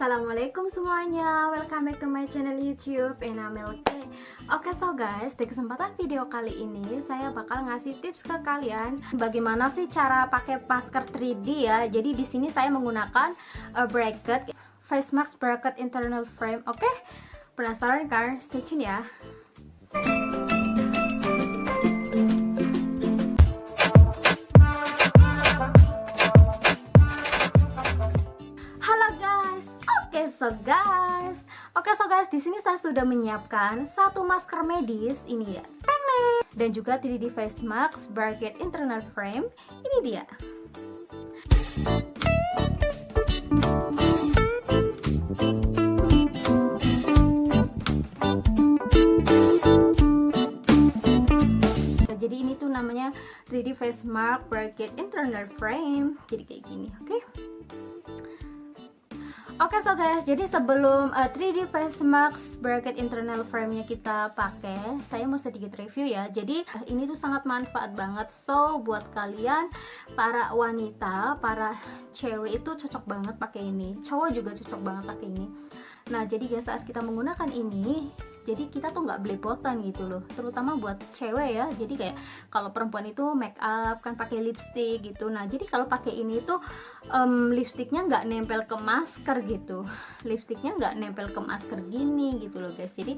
Assalamualaikum semuanya, welcome back to my channel YouTube NMLK. Oke, so guys, di kesempatan video kali ini saya bakal ngasih tips ke kalian bagaimana sih cara pakai masker 3D ya. Jadi di sini saya menggunakan bracket face mask bracket internal frame. Oke, penasaran kan? Stay tune ya. So guys, di sini saya sudah menyiapkan satu masker medis ini ya, dan juga 3D face mask bracket internal frame. Ini dia. Jadi ini tuh namanya 3D face mask bracket internal frame. Jadi kayak gini, oke? Oke, so guys, jadi sebelum 3D face mask bracket internal frame-nya kita pakai, saya mau sedikit review ya. Jadi ini tuh sangat manfaat banget. So buat kalian para wanita, para cewek itu cocok banget pakai ini. Cowok juga cocok banget pakai ini. Nah, jadi guys, saat kita menggunakan ini, jadi kita tuh nggak belepotan gitu loh, terutama buat cewek ya. Jadi kayak kalau perempuan itu make up kan pakai lipstick gitu. Nah, jadi kalau pakai ini tuh lipstiknya nggak nempel ke masker gitu, lipstiknya nggak nempel ke masker gini gitu loh guys. Jadi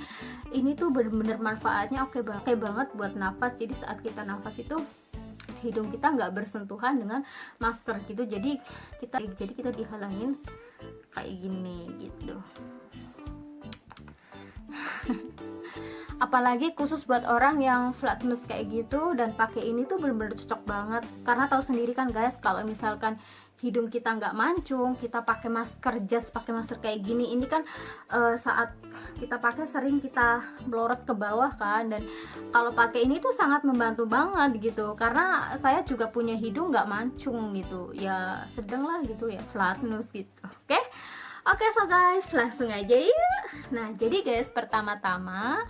ini tuh bener-bener manfaatnya oke banget buat nafas. Jadi saat kita nafas itu hidung kita nggak bersentuhan dengan masker gitu. Jadi kita dihalangin kayak gini gitu. Apalagi khusus buat orang yang flat nose kayak gitu dan pakai ini tuh bener-bener cocok banget. Karena tahu sendiri kan guys, kalau misalkan hidung kita nggak mancung, kita pakai masker, just pakai masker kayak gini, ini kan saat kita pakai sering kita melorot ke bawah kan. Dan kalau pakai ini tuh sangat membantu banget gitu, karena saya juga punya hidung nggak mancung gitu ya, sedang lah gitu ya, flat nose gitu. Oke, so guys, langsung aja ya. Nah, jadi guys, pertama-tama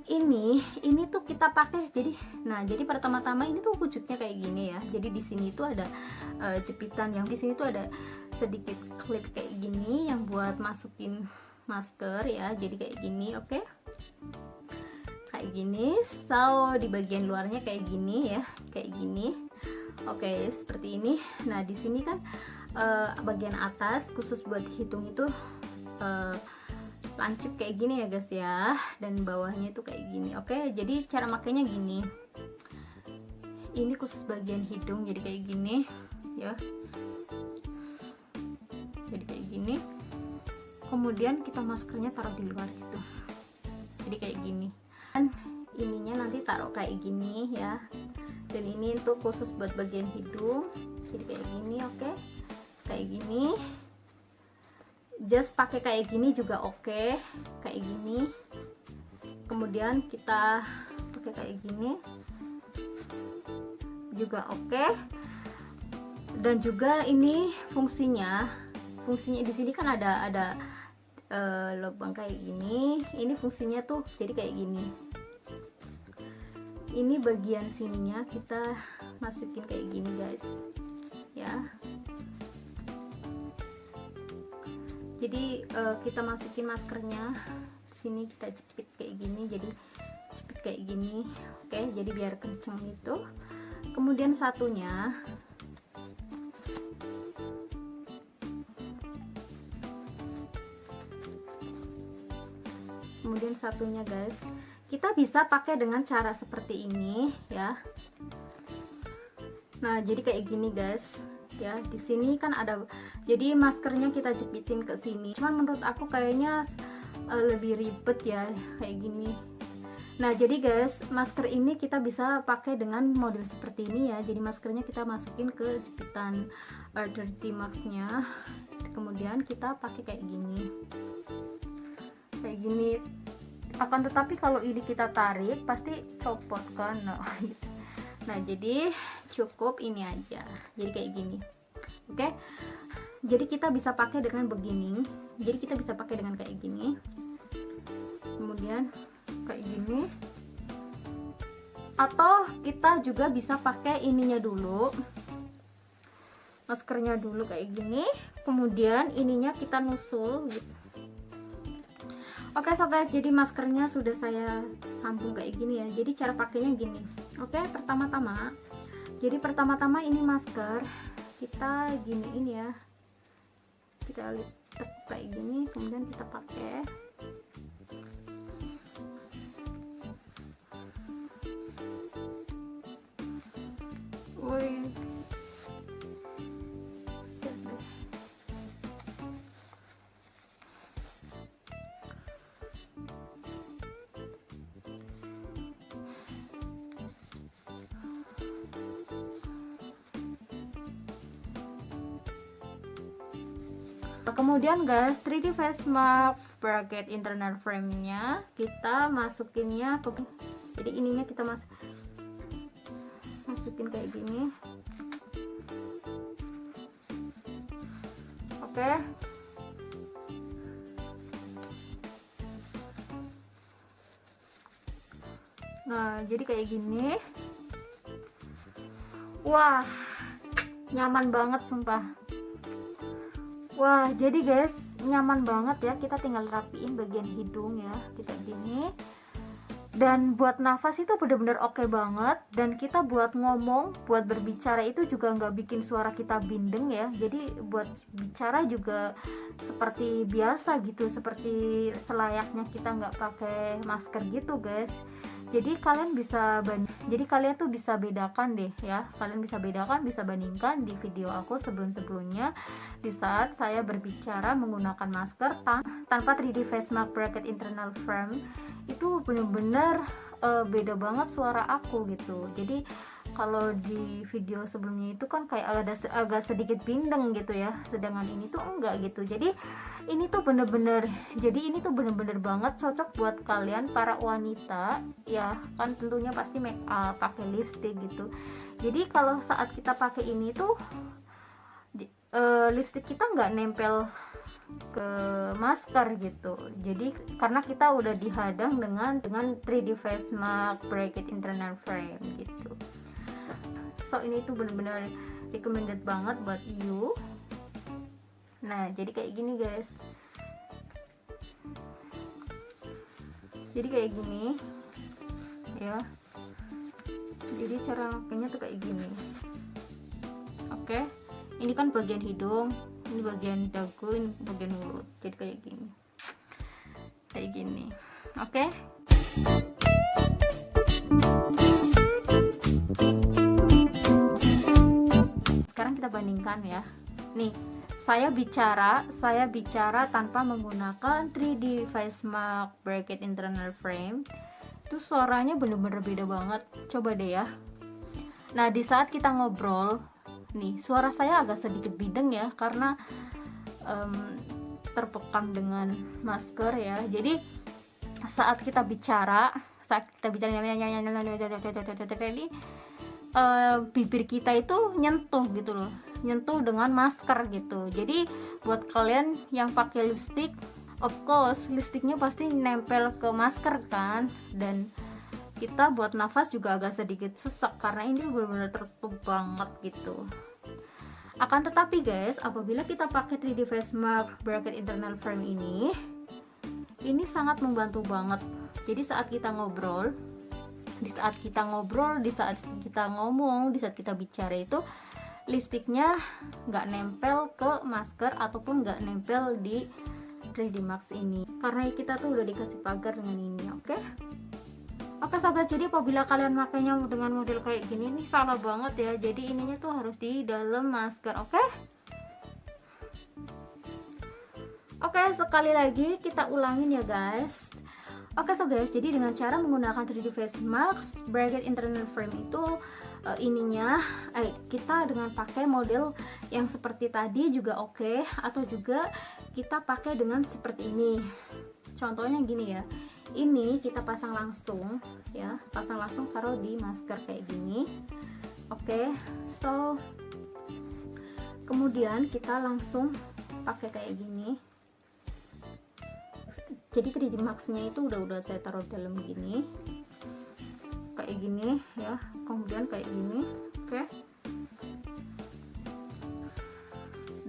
ini tuh kita pakai. Jadi pertama-tama ini tuh wujudnya kayak gini ya. Jadi di sini tuh ada jepitan, yang di sini tuh ada sedikit klip kayak gini yang buat masukin masker ya. Jadi kayak gini, oke? Kayak gini. So di bagian luarnya kayak gini ya, kayak gini. Oke, seperti ini. Nah, di sini kan bagian atas khusus buat hidung itu lancip kayak gini ya guys ya, dan bawahnya itu kayak gini. Oke, jadi cara makainya gini. Ini khusus bagian hidung, jadi kayak gini ya. Jadi kayak gini. Kemudian kita maskernya taruh di luar gitu. Jadi kayak gini. Dan ininya nanti taruh kayak gini ya. Dan ini untuk khusus buat bagian hidung. Jadi kayak gini, oke? Kayak gini. Just pakai kayak gini juga oke, kayak gini. Kemudian kita pakai kayak gini juga oke. Dan juga ini fungsinya di sini kan ada lubang kayak gini. Ini fungsinya tuh jadi kayak gini. Ini bagian sininya kita masukin kayak gini guys ya. Jadi kita masukin maskernya sini, kita jepit kayak gini. Jadi jepit kayak gini, oke? Jadi biar kenceng itu. Kemudian satunya guys, kita bisa pakai dengan cara seperti ini ya. Nah, jadi kayak gini guys ya. Di sini kan ada, jadi maskernya kita jepitin ke sini. Cuman menurut aku kayaknya lebih ribet ya kayak gini. Nah, jadi guys, masker ini kita bisa pakai dengan model seperti ini ya. Jadi maskernya kita masukin ke jepitan dirty masknya. Kemudian kita pakai kayak gini. Kayak gini. Akan tetapi kalau ini kita tarik pasti copot kan. Nah, jadi cukup ini aja. Jadi kayak gini. Oke. Jadi kita bisa pakai dengan begini. Jadi kita bisa pakai dengan kayak gini. Kemudian kayak gini. Atau kita juga bisa pakai ininya dulu. maskernya dulu kayak gini, kemudian ininya kita nusul gitu. Oke sobat, jadi maskernya sudah saya sambung kayak gini ya. Jadi cara pakainya gini. Oke, pertama-tama ini masker kita giniin ya, kita lipat kayak gini, kemudian kita pakai. Woi, kemudian guys, 3D face mask bracket internal frame nya kita masukinnya ke, jadi ininya kita masukin kayak gini. Oke, nah jadi kayak gini. Wah, nyaman banget sumpah. Wah, jadi guys, nyaman banget ya. Kita tinggal rapiin bagian hidung ya, kita gini. Dan buat nafas itu bener-bener oke banget. Dan kita buat ngomong, buat berbicara itu juga nggak bikin suara kita bindeng ya. Jadi buat bicara juga seperti biasa gitu, seperti selayaknya kita nggak pakai masker gitu guys. Jadi kalian tuh bisa bedakan deh ya, kalian bisa bedakan, bisa bandingkan di video aku sebelumnya di saat saya berbicara menggunakan masker tanpa 3D face mask bracket internal frame. Itu bener-bener beda banget suara aku gitu. Jadi kalau di video sebelumnya itu kan kayak agak sedikit bindeng gitu ya, sedangkan ini tuh enggak gitu. Jadi ini tuh bener-bener banget cocok buat kalian para wanita ya kan, tentunya pasti make up, pakai lipstick gitu. Jadi kalau saat kita pakai ini tuh lipstick kita nggak nempel ke masker gitu. Jadi karena kita udah dihadang dengan 3D face mask bracket internal frame gitu. So ini tuh bener-bener recommended banget buat you. Nah jadi kayak gini guys, jadi kayak gini ya, jadi cara makainya tuh kayak gini. Oke, ini kan bagian hidung, ini bagian dagu, ini bagian mulut, jadi kayak gini. Oke, sekarang kita bandingkan ya. Nih, saya bicara tanpa menggunakan 3D face mask bracket internal frame. Itu suaranya bener-bener beda banget. Coba deh ya. Nah, di saat kita ngobrol, nih suara saya agak sedikit bideng ya, karena terpekam dengan masker ya. Jadi saat kita bicara ini bibir kita itu nyentuh gitu loh, nyentuh dengan masker gitu. Jadi buat kalian yang pakai lipstick, of course lipsticknya pasti nempel ke masker kan, dan kita buat nafas juga agak sedikit sesak karena ini benar-benar tertutup banget gitu. Akan tetapi guys, apabila kita pakai 3D face mask bracket internal frame ini sangat membantu banget. Jadi saat kita ngobrol, di saat kita ngomong, di saat kita bicara itu lipstiknya nggak nempel ke masker ataupun nggak nempel di 3D mask ini, karena kita tuh udah dikasih pagar dengan ini. Oke sobat, jadi apabila kalian makainya dengan model kayak gini, ini salah banget ya. Jadi ininya tuh harus di dalam masker. Oke, sekali lagi kita ulangin ya guys. Oke so guys, jadi dengan cara menggunakan 3D face mask bracket internal frame itu kita dengan pakai model yang seperti tadi juga oke, atau juga kita pakai dengan seperti ini. Contohnya gini ya, ini kita pasang langsung ya, taruh di masker kayak gini. Oke, so kemudian kita langsung pakai kayak gini. Jadi 3D mask-nya itu udah saya taruh dalam gini, kayak gini ya, kemudian kayak gini. Oke.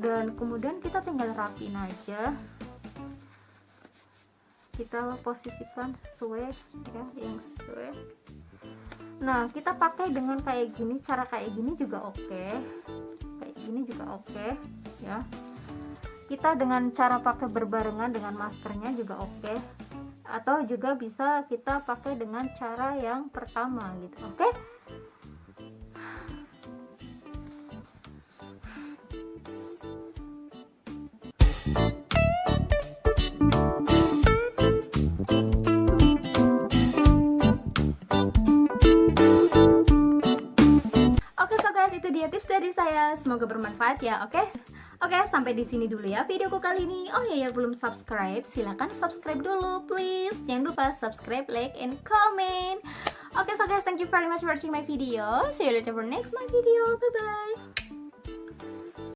Dan kemudian kita tinggal rapiin aja, kita posisikan sesuai ya, yang sesuai. Nah, kita pakai dengan kayak gini, cara kayak gini juga oke, kayak gini juga oke ya. Kita dengan cara pakai berbarengan dengan maskernya juga oke, atau juga bisa kita pakai dengan cara yang pertama gitu, oke. Oke, so guys, itu dia tips dari saya, semoga bermanfaat ya, oke. Oke, sampai di sini dulu ya videoku kali ini. Oh ya, yang belum subscribe, silahkan subscribe dulu, please. Jangan lupa subscribe, like, and comment. Oke, so guys, thank you very much for watching my video. See you later for next my video. Bye bye.